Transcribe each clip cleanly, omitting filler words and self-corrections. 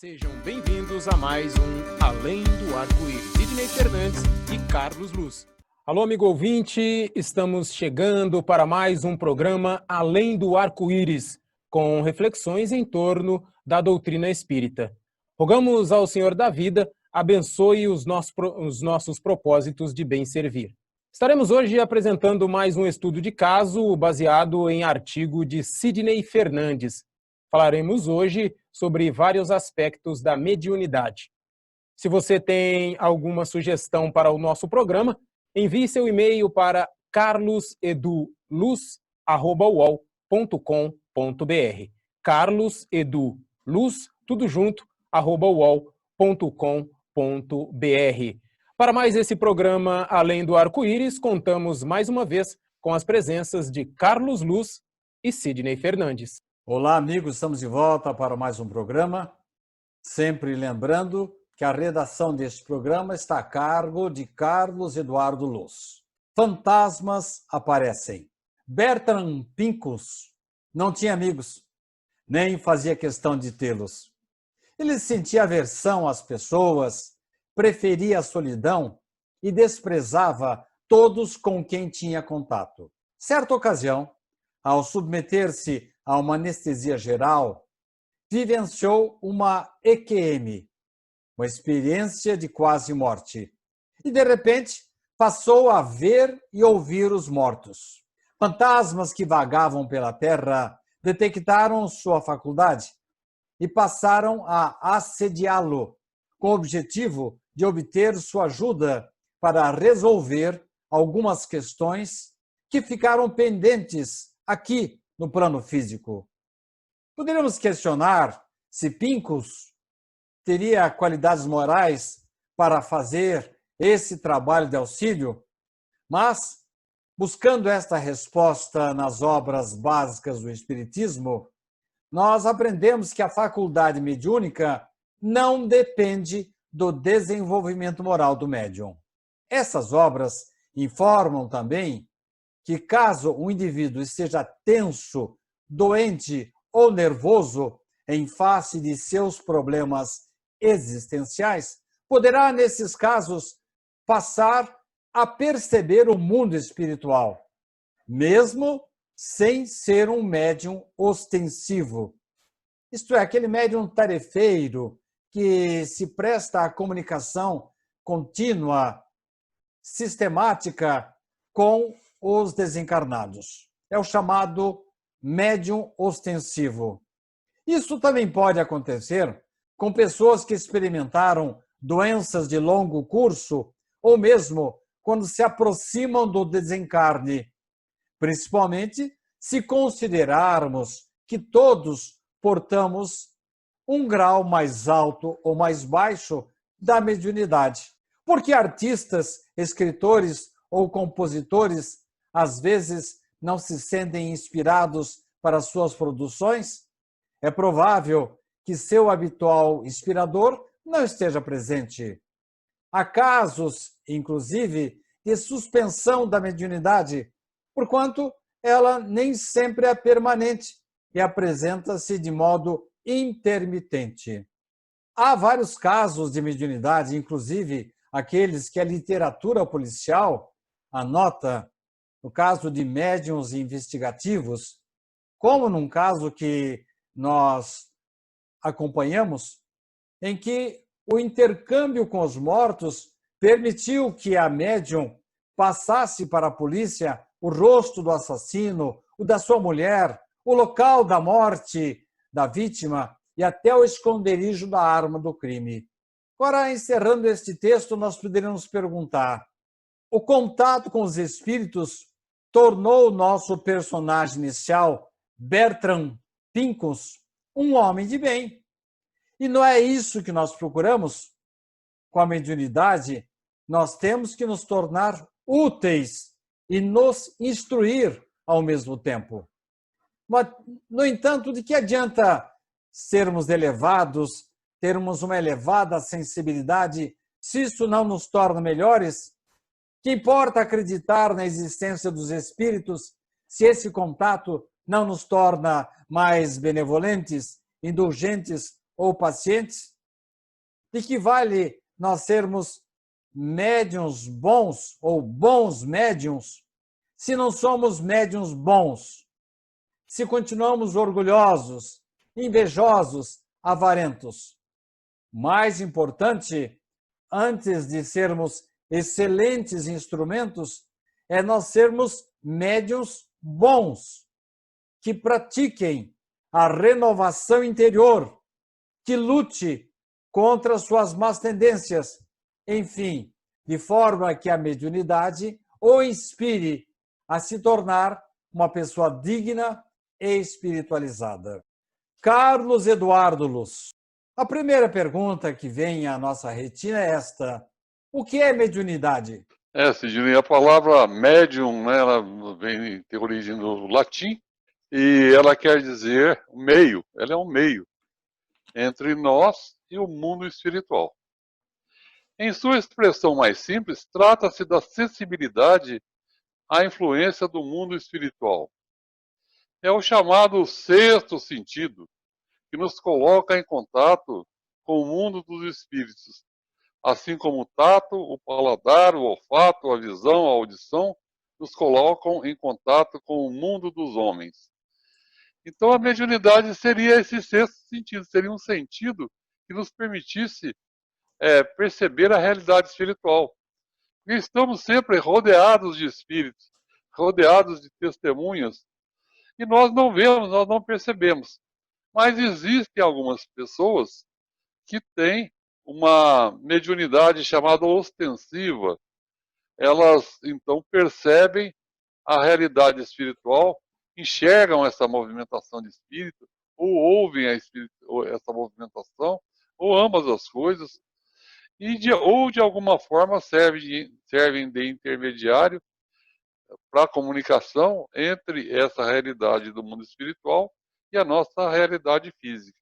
Sejam bem-vindos a mais um Além do Arco-Íris. Sidney Fernandes e Carlos Luz. Alô, amigo ouvinte, estamos chegando para mais um programa Além do Arco-Íris, com reflexões em torno da doutrina espírita. Rogamos ao Senhor da vida, abençoe os nossos propósitos de bem servir. Estaremos hoje apresentando mais um estudo de caso baseado em artigo de Sidney Fernandes. Falaremos hoje sobre vários aspectos da mediunidade. Se você tem alguma sugestão para o nosso programa, envie seu e-mail para carloseduluz@uol.com.br. carloseduluz, tudo junto, @uol.com.br. Para mais esse programa Além do Arco-Íris, contamos mais uma vez com as presenças de Carlos Luz e Sidney Fernandes. Olá, amigos, estamos de volta para mais um programa. Sempre lembrando que a redação deste programa está a cargo de Carlos Eduardo Luz. Fantasmas aparecem. Bertram Pincus não tinha amigos, nem fazia questão de tê-los. Ele sentia aversão às pessoas, preferia a solidão e desprezava todos com quem tinha contato. Certa ocasião, ao submeter-se a uma anestesia geral, vivenciou uma EQM, uma experiência de quase morte, e de repente passou a ver e ouvir os mortos. Fantasmas que vagavam pela terra detectaram sua faculdade e passaram a assediá-lo, com o objetivo de obter sua ajuda para resolver algumas questões que ficaram pendentes aqui no plano físico. Poderíamos questionar se Pincus teria qualidades morais para fazer esse trabalho de auxílio, mas, buscando esta resposta nas obras básicas do Espiritismo, nós aprendemos que a faculdade mediúnica não depende do desenvolvimento moral do médium. Essas obras informam também que caso um indivíduo esteja tenso, doente ou nervoso em face de seus problemas existenciais, poderá, nesses casos, passar a perceber o mundo espiritual, mesmo sem ser um médium ostensivo. Isto é, aquele médium tarefeiro que se presta à comunicação contínua, sistemática com os desencarnados. É o chamado médium ostensivo. Isso também pode acontecer com pessoas que experimentaram doenças de longo curso ou mesmo quando se aproximam do desencarne, principalmente se considerarmos que todos portamos um grau mais alto ou mais baixo da mediunidade. Porque artistas, escritores ou compositores às vezes não se sentem inspirados para suas produções? É provável que seu habitual inspirador não esteja presente. Há casos, inclusive, de suspensão da mediunidade, porquanto ela nem sempre é permanente e apresenta-se de modo intermitente. Há vários casos de mediunidade, inclusive aqueles que a literatura policial anota, no caso de médiuns investigativos, como num caso que nós acompanhamos, em que o intercâmbio com os mortos permitiu que a médium passasse para a polícia o rosto do assassino, o da sua mulher, o local da morte da vítima e até o esconderijo da arma do crime. Agora, encerrando este texto, nós poderíamos perguntar: o contato com os espíritos tornou o nosso personagem inicial, Bertram Pincus, um homem de bem. E não é isso que nós procuramos? Com a mediunidade, nós temos que nos tornar úteis e nos instruir ao mesmo tempo. Mas, no entanto, de que adianta sermos elevados, termos uma elevada sensibilidade, se isso não nos torna melhores? Que importa acreditar na existência dos espíritos se esse contato não nos torna mais benevolentes, indulgentes ou pacientes? De que vale nós sermos médiuns bons ou bons médiuns se não somos médiuns bons? Se continuamos orgulhosos, invejosos, avarentos? Mais importante, antes de sermos excelentes instrumentos, é nós sermos médiuns bons, que pratiquem a renovação interior, que lute contra suas más tendências, enfim, de forma que a mediunidade o inspire a se tornar uma pessoa digna e espiritualizada. Carlos Eduardo Luz. A primeira pergunta que vem à nossa retina é esta: o que é mediunidade? Sidney, a palavra médium, né, ela vem ter origem do latim e ela quer dizer meio. Ela é um meio entre nós e o mundo espiritual. Em sua expressão mais simples, trata-se da sensibilidade à influência do mundo espiritual. É o chamado sexto sentido, que nos coloca em contato com o mundo dos espíritos, assim como o tato, o paladar, o olfato, a visão, a audição, nos colocam em contato com o mundo dos homens. Então a mediunidade seria esse sexto sentido, seria um sentido que nos permitisse perceber a realidade espiritual. E estamos sempre rodeados de espíritos, rodeados de testemunhas, e nós não vemos, nós não percebemos. Mas existem algumas pessoas que têm uma mediunidade chamada ostensiva. Elas, então, percebem a realidade espiritual, enxergam essa movimentação de espírito, ou ouvem essa movimentação, ou ambas as coisas, ou de alguma forma servem de intermediário para a comunicação entre essa realidade do mundo espiritual e a nossa realidade física.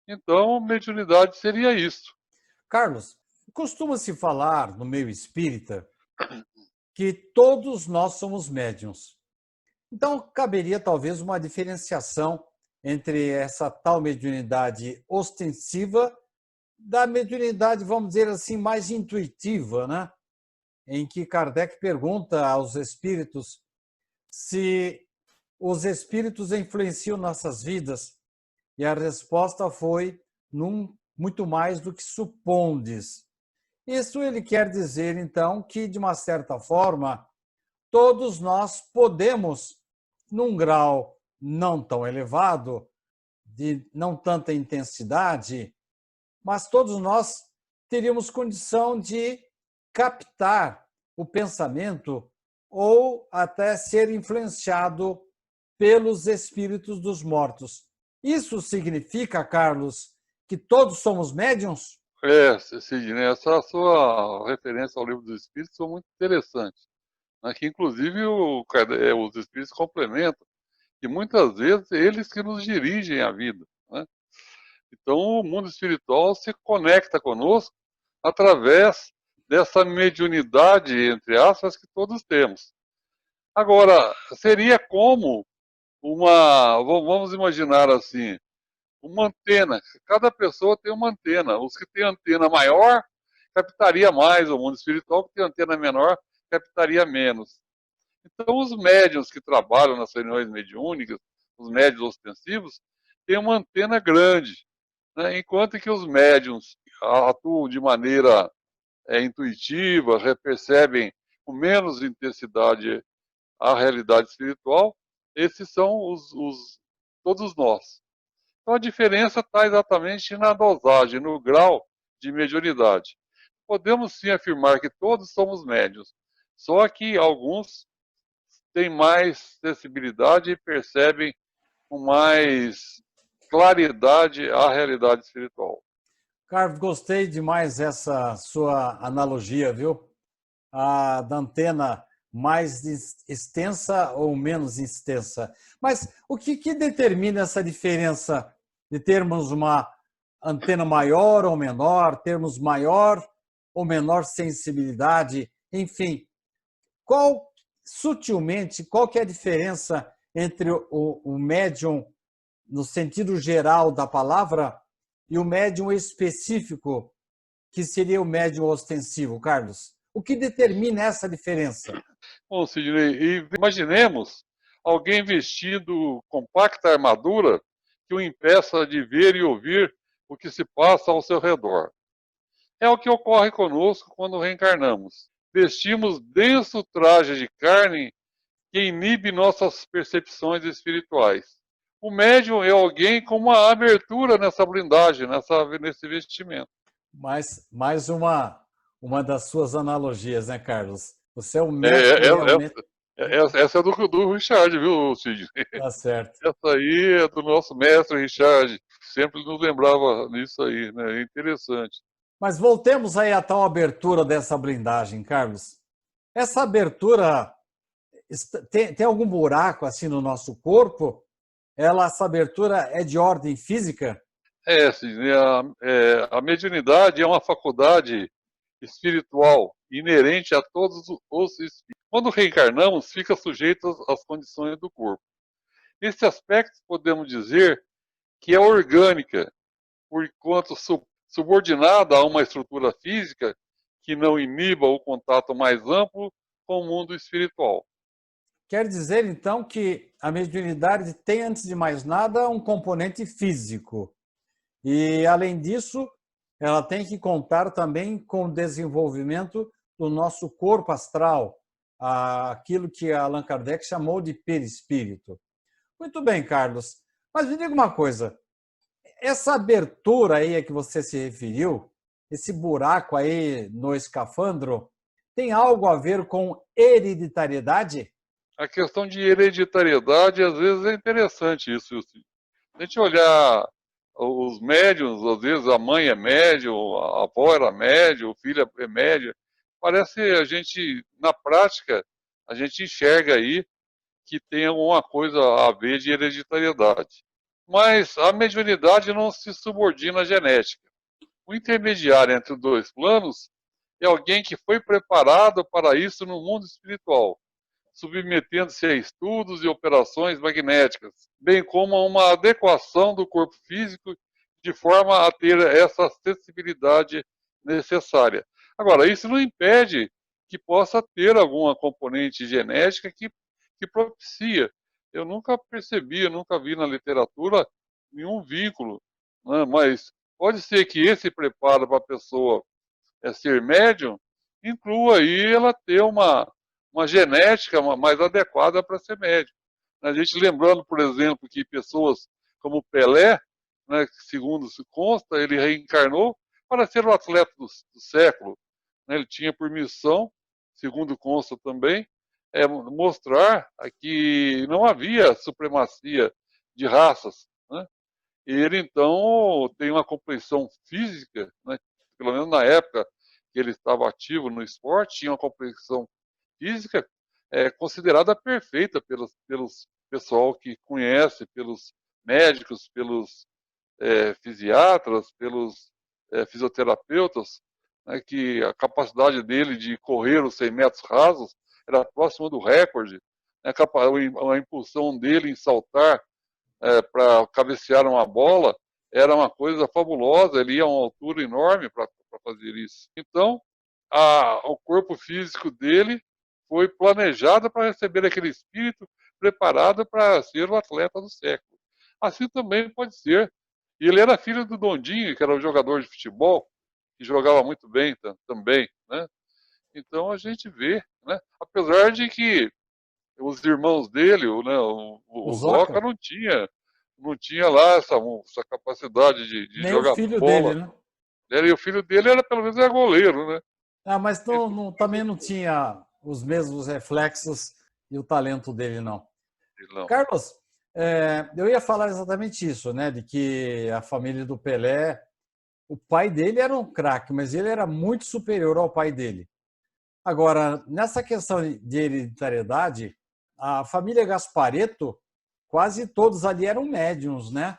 Então, mediunidade seria isso. Carlos, costuma-se falar no meio espírita que todos nós somos médiuns. Então, caberia talvez uma diferenciação entre essa tal mediunidade ostensiva da mediunidade, vamos dizer assim, mais intuitiva, né? Em que Kardec pergunta aos espíritos se os espíritos influenciam nossas vidas. E a resposta foi muito mais do que supondes. Isso ele quer dizer, então, que, de uma certa forma, todos nós podemos, num grau não tão elevado, de não tanta intensidade, mas todos nós teríamos condição de captar o pensamento ou até ser influenciado pelos espíritos dos mortos. Isso significa, Carlos, que todos somos médiuns? Sidney, essa sua referência ao Livro dos Espíritos foi muito interessante. Né? Que, inclusive, os Espíritos complementam, e muitas vezes eles que nos dirigem a vida. Né? Então, o mundo espiritual se conecta conosco através dessa mediunidade, entre aspas, que todos temos. Agora, seria como vamos imaginar assim, uma antena. Cada pessoa tem uma antena. Os que têm antena maior, captaria mais. O mundo espiritual que tem antena menor, captaria menos. Então, os médiuns que trabalham nas reuniões mediúnicas, os médiuns ostensivos, têm uma antena grande, né? Enquanto que os médiuns atuam de maneira intuitiva, percebem com menos intensidade a realidade espiritual, esses são todos nós. Então a diferença está exatamente na dosagem, no grau de mediunidade. Podemos sim afirmar que todos somos médiuns, só que alguns têm mais sensibilidade e percebem com mais claridade a realidade espiritual. Carlos, gostei demais dessa sua analogia, viu? Da antena mais extensa ou menos extensa. Mas o que determina essa diferença de termos uma antena maior ou menor, termos maior ou menor sensibilidade, enfim, sutilmente, qual que é a diferença entre o médium, no sentido geral da palavra, e o médium específico, que seria o médium ostensivo, Carlos? O que determina essa diferença? Bom, Sidney, e imaginemos alguém vestindo compacta armadura que o impeça de ver e ouvir o que se passa ao seu redor. É o que ocorre conosco quando reencarnamos. Vestimos denso traje de carne que inibe nossas percepções espirituais. O médium é alguém com uma abertura nessa blindagem, nesse vestimento. Mas mais uma das suas analogias, né, Carlos? Você é o mestre realmente. Essa é do Richard, viu, Cid? Tá certo. Essa aí é do nosso mestre Richard. Sempre nos lembrava nisso aí, né? É interessante. Mas voltemos aí à tal abertura dessa blindagem, Carlos. Essa abertura tem algum buraco assim no nosso corpo? Essa abertura é de ordem física? Sim, a mediunidade é uma faculdade espiritual inerente a todos os espíritos. Quando reencarnamos, fica sujeito às condições do corpo. Nesse aspecto, podemos dizer que é orgânica, por enquanto subordinada a uma estrutura física que não iniba o contato mais amplo com o mundo espiritual. Quer dizer, então, que a mediunidade tem, antes de mais nada, um componente físico. E, além disso, ela tem que contar também com o desenvolvimento do nosso corpo astral, aquilo que Allan Kardec chamou de perispírito. Muito bem, Carlos. Mas me diga uma coisa, essa abertura aí a que você se referiu, esse buraco aí no escafandro, tem algo a ver com hereditariedade? A questão de hereditariedade, às vezes, é interessante isso. Se a gente olhar os médiuns, às vezes a mãe é médium, a avó era médium, o filho é médium. Parece a gente, na prática, a gente enxerga aí que tem alguma coisa a ver de hereditariedade. Mas a mediunidade não se subordina à genética. O intermediário entre os dois planos é alguém que foi preparado para isso no mundo espiritual, submetendo-se a estudos e operações magnéticas, bem como a uma adequação do corpo físico de forma a ter essa sensibilidade necessária. Agora, isso não impede que possa ter alguma componente genética que propicia. Eu nunca percebi, eu nunca vi na literatura nenhum vínculo, né? Mas pode ser que esse preparo para a pessoa ser médium inclua aí ela ter uma genética mais adequada para ser médium. A gente lembrando, por exemplo, que pessoas como Pelé, né, segundo se consta, ele reencarnou para ser o atleta do século. Né? Ele tinha por missão, segundo consta também, mostrar que não havia supremacia de raças. Né? E ele, então, tem uma complexão física, né, pelo menos na época que ele estava ativo no esporte, tinha uma complexão física considerada perfeita pelos pessoal que conhece, pelos médicos, pelos fisiatras, pelos fisioterapeutas, né, que a capacidade dele de correr os 100 metros rasos era próxima do recorde, né, a impulsão dele em saltar para cabecear uma bola era uma coisa fabulosa, ele ia a uma altura enorme para fazer isso. Então, o corpo físico dele foi planejado para receber aquele espírito preparado para ser o atleta do século. Assim também pode ser. E ele era filho do Dondinho, que era um jogador de futebol, que jogava muito bem também, né? Então a gente vê, né? Apesar de que os irmãos dele, né, o Zoca não tinha lá essa capacidade de Nem o jogar filho bola. dele, né? E o filho dele era, pelo menos, goleiro, né? Mas também não tinha os mesmos reflexos e o talento dele, não. Não. Carlos, eu ia falar exatamente isso, né? De que a família do Pelé, o pai dele era um craque, mas ele era muito superior ao pai dele. Agora, nessa questão de hereditariedade, a família Gasparetto, quase todos ali eram médiums, né?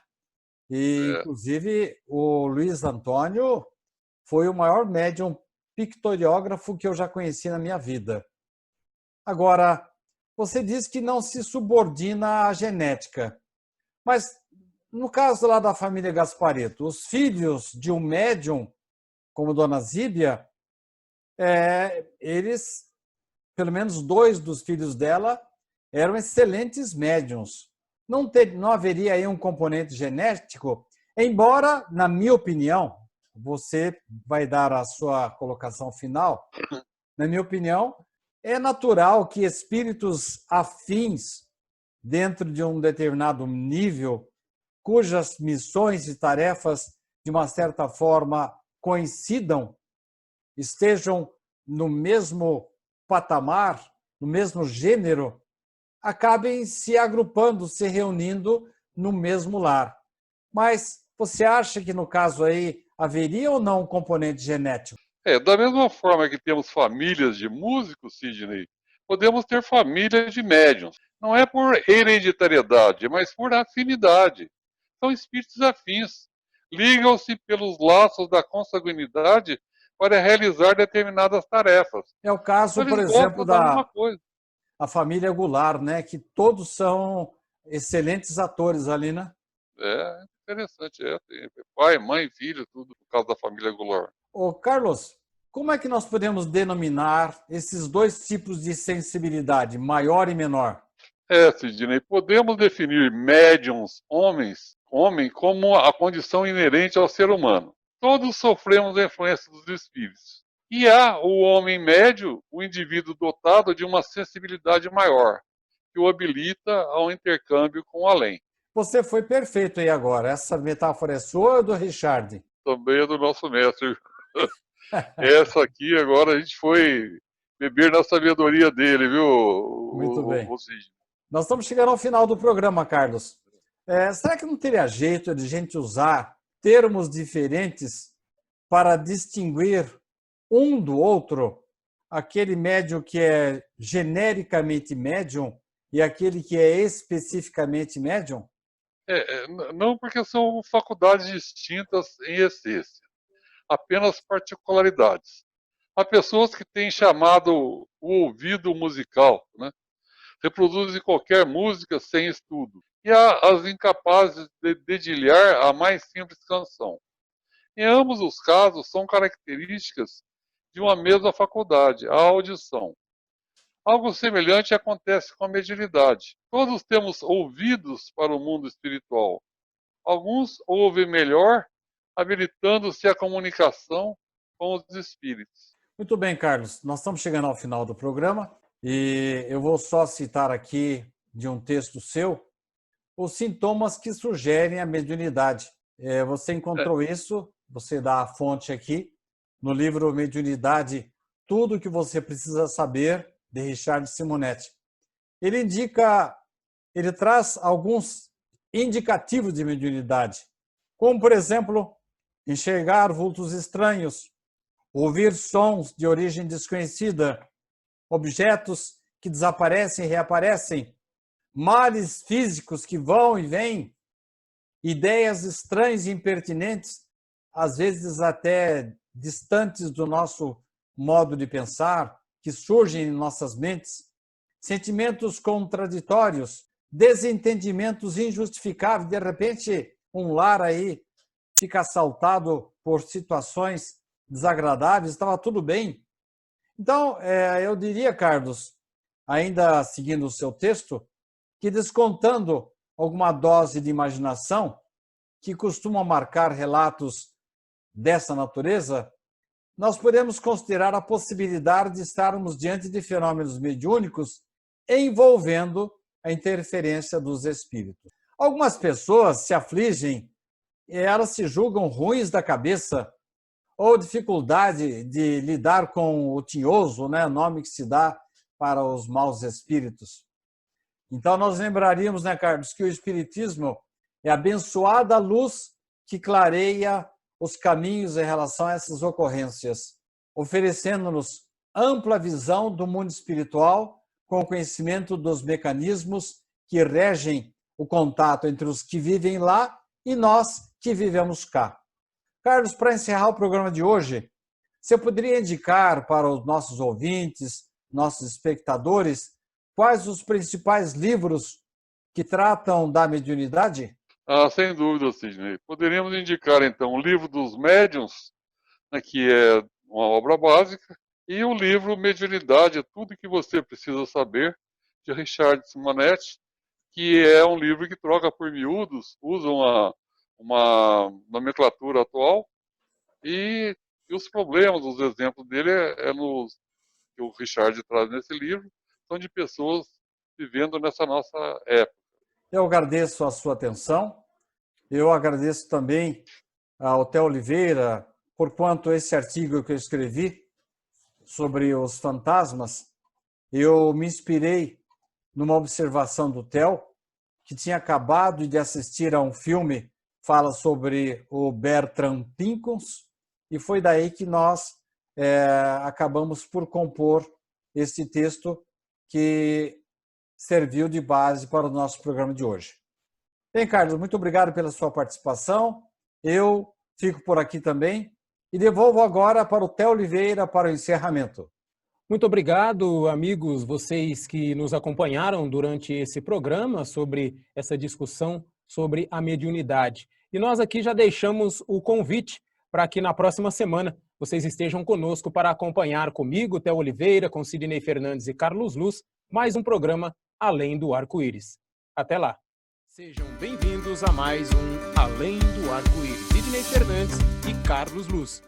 E, inclusive, o Luiz Antônio foi o maior médium pictoriógrafo que eu já conheci na minha vida. Agora, você diz que não se subordina à genética, mas No caso lá da família Gasparetto, os filhos de um médium, como Dona Zíbia, eles, pelo menos 2 dos filhos dela, eram excelentes médiums. Não haveria aí um componente genético, embora, na minha opinião, você vai dar a sua colocação final, na minha opinião, é natural que espíritos afins dentro de um determinado nível, cujas missões e tarefas, de uma certa forma, coincidam, estejam no mesmo patamar, no mesmo gênero, acabem se agrupando, se reunindo no mesmo lar. Mas você acha que, no caso aí, haveria ou não um componente genético? Da mesma forma que temos famílias de músicos, Sidney, podemos ter famílias de médiums. Não é por hereditariedade, mas por afinidade. São espíritos afins. Ligam-se pelos laços da consanguinidade para realizar determinadas tarefas. É o caso, Então, por eles exemplo, gostam da mesma coisa. a família Goulart, né? Que todos são excelentes atores ali, né? É interessante. Tem pai, mãe, filho, tudo por causa da família Goulart. Ô, Carlos, como é que nós podemos denominar esses 2 tipos de sensibilidade, maior e menor? Sidney, podemos definir médiums, homem, como a condição inerente ao ser humano. Todos sofremos a influência dos espíritos. E há o homem médio, o indivíduo dotado de uma sensibilidade maior, que o habilita ao intercâmbio com o além. Você foi perfeito aí agora. Essa metáfora é sua ou do Richard? Também é do nosso mestre. Essa aqui agora a gente foi beber na sabedoria dele, viu, Muito bem. Sidney? Nós estamos chegando ao final do programa, Carlos. Será que não teria jeito de a gente usar termos diferentes para distinguir um do outro? Aquele médium que é genericamente médium e aquele que é especificamente médium? Não, porque são faculdades distintas em essência, apenas particularidades. Há pessoas que têm chamado o ouvido musical, né? Reproduzem qualquer música sem estudo. E há as incapazes de dedilhar a mais simples canção. Em ambos os casos, são características de uma mesma faculdade, a audição. Algo semelhante acontece com a mediunidade. Todos temos ouvidos para o mundo espiritual. Alguns ouvem melhor, habilitando-se à comunicação com os espíritos. Muito bem, Carlos. Nós estamos chegando ao final do programa e eu vou só citar aqui de um texto seu os sintomas que sugerem a mediunidade. Você encontrou isso, você dá a fonte aqui, no livro Mediunidade, Tudo o que você precisa saber, de Richard Simonetti. Ele traz alguns indicativos de mediunidade, como, por exemplo, enxergar vultos estranhos, ouvir sons de origem desconhecida, objetos que desaparecem e reaparecem, males físicos que vão e vêm, ideias estranhas e impertinentes, às vezes até distantes do nosso modo de pensar, que surgem em nossas mentes, sentimentos contraditórios, desentendimentos injustificáveis. De repente, um lar aí fica assaltado por situações desagradáveis, estava tudo bem. Então, eu diria, Carlos, ainda seguindo o seu texto, que descontando alguma dose de imaginação, que costuma marcar relatos dessa natureza, nós podemos considerar a possibilidade de estarmos diante de fenômenos mediúnicos envolvendo a interferência dos espíritos. Algumas pessoas se afligem e elas se julgam ruins da cabeça ou dificuldade de lidar com o tinhoso, né, nome que se dá para os maus espíritos. Então, nós lembraríamos, né, Carlos, que o Espiritismo é a abençoada luz que clareia os caminhos em relação a essas ocorrências, oferecendo-nos ampla visão do mundo espiritual com o conhecimento dos mecanismos que regem o contato entre os que vivem lá e nós que vivemos cá. Carlos, para encerrar o programa de hoje, você poderia indicar para os nossos ouvintes, nossos espectadores, quais os principais livros que tratam da mediunidade? Ah, sem dúvida, Sidney. Poderíamos indicar, então, o livro dos médiuns, né, que é uma obra básica, e o livro Mediunidade, tudo que você precisa saber, de Richard Simonetti, que é um livro que troca por miúdos, usa uma nomenclatura atual, e os problemas, os exemplos dele que o Richard traz nesse livro, são de pessoas vivendo nessa nossa época. Eu agradeço a sua atenção. Eu agradeço também ao Theo Oliveira, porquanto esse artigo que eu escrevi sobre os fantasmas, eu me inspirei numa observação do Theo, que tinha acabado de assistir a um filme, fala sobre o Bertram Pincus, e foi daí que nós acabamos por compor este texto que serviu de base para o nosso programa de hoje. Bem, Carlos, muito obrigado pela sua participação. Eu fico por aqui também e devolvo agora para o Theo Oliveira para o encerramento. Muito obrigado, amigos, vocês que nos acompanharam durante esse programa sobre essa discussão sobre a mediunidade. E nós aqui já deixamos o convite para que na próxima semana vocês estejam conosco para acompanhar comigo, Theo Oliveira, com Sidney Fernandes e Carlos Luz, mais um programa Além do Arco-Íris. Até lá! Sejam bem-vindos a mais um Além do Arco-Íris. Sidney Fernandes e Carlos Luz.